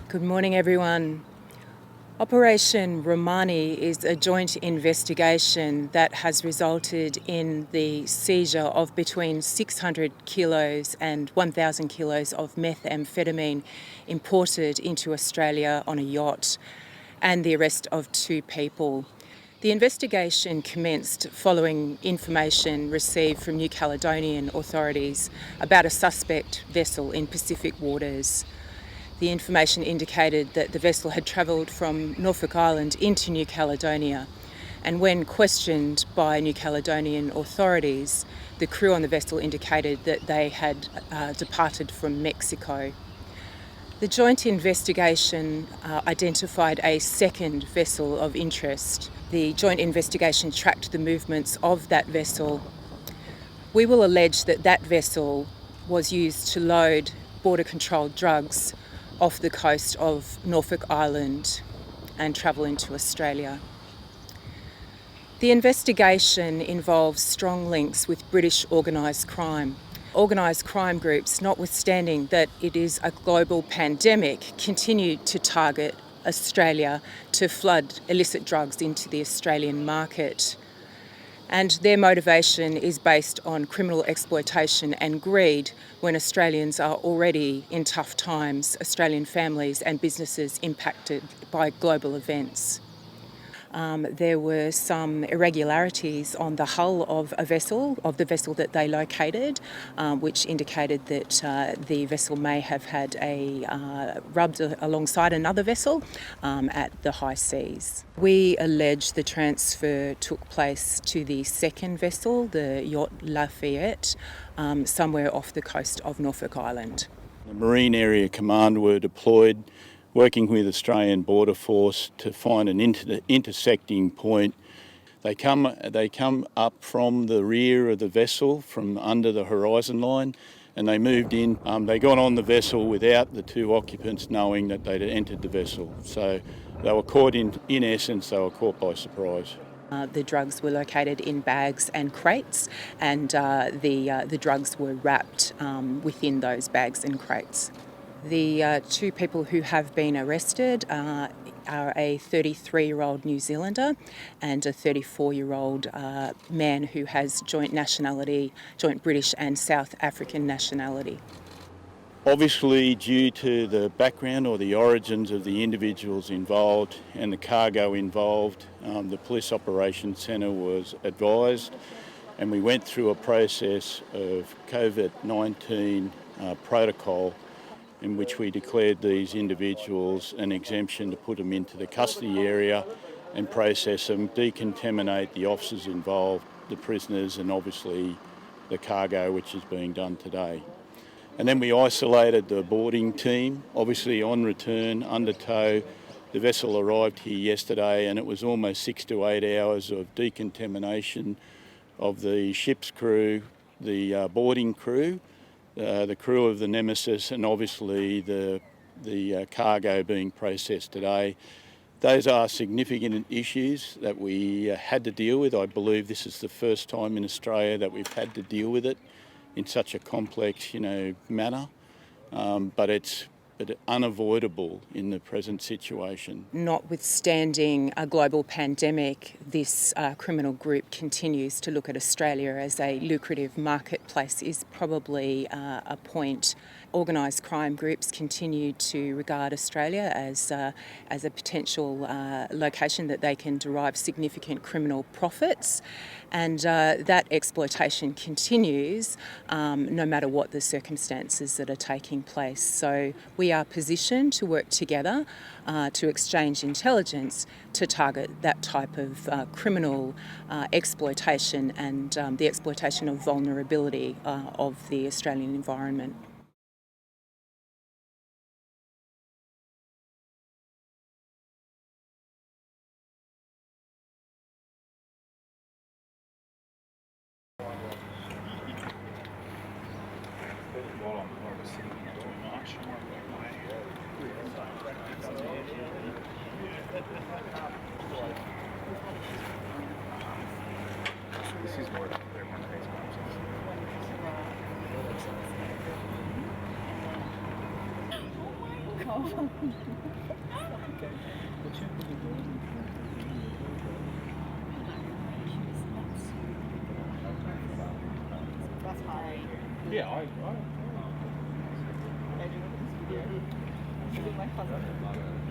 Good morning, everyone. Operation Romani is a joint investigation that has resulted in the seizure of between 600 kilos and 1,000 kilos of methamphetamine imported into Australia on a yacht, and the arrest of 2 people. The investigation commenced following information received from New Caledonian authorities about a suspect vessel in Pacific waters. The information indicated that the vessel had travelled from Norfolk Island into New Caledonia, and when questioned by New Caledonian authorities, the crew on the vessel indicated that they had departed from Mexico. The joint investigation identified a second vessel of interest. The joint investigation tracked the movements of that vessel. We will allege that that vessel was used to load border-controlled drugs off the coast of Norfolk Island and travel into Australia. The investigation involves strong links with British organised crime. Organised crime groups, notwithstanding that it is a global pandemic, continue to target Australia to flood illicit drugs into the Australian market. And their motivation is based on criminal exploitation and greed when Australians are already in tough times, Australian families and businesses impacted by global events. There were some irregularities on the hull of the vessel that they located, which indicated that the vessel may have had rubbed alongside another vessel at the high seas. We allege the transfer took place to the second vessel, the yacht Fayette, somewhere off the coast of Norfolk Island. The Marine Area Command were deployed working with Australian Border Force to find an intersecting point. They come up from the rear of the vessel, from under the horizon line, and they moved in. They got on the vessel without the 2 occupants knowing that they'd entered the vessel. So they were caught in essence, they were caught by surprise. The drugs were located in bags and crates, and the drugs were wrapped within those bags and crates. The 2 people who have been arrested are a 33-year-old New Zealander and a 34-year-old man who has joint British and South African nationality. Obviously, due to the background or the origins of the individuals involved and the cargo involved, the Police Operations Centre was advised, and we went through a process of COVID-19 protocol in which we declared these individuals an exemption to put them into the custody area and process them, decontaminate the officers involved, the prisoners, and obviously the cargo, which is being done today. And then we isolated the boarding team. Obviously on return, under tow, the vessel arrived here yesterday, and it was almost 6 to 8 hours of decontamination of the ship's crew, the boarding crew, the crew of the Nemesis, and obviously the cargo being processed today. Those are significant issues that we had to deal with. I believe this is the first time in Australia that we've had to deal with it in such a complex, manner. But it's unavoidable in the present situation. Notwithstanding a global pandemic, this criminal group continues to look at Australia as a lucrative marketplace is probably a point. Organised crime groups continue to regard Australia as a potential location that they can derive significant criminal profits, and that exploitation continues no matter what the circumstances that are taking place. So we are positioned to work together to exchange intelligence to target that type of criminal exploitation and the exploitation of vulnerability of the Australian environment. This is more than one of these process. off. That's high. Yeah, Imagine this video. My cousin.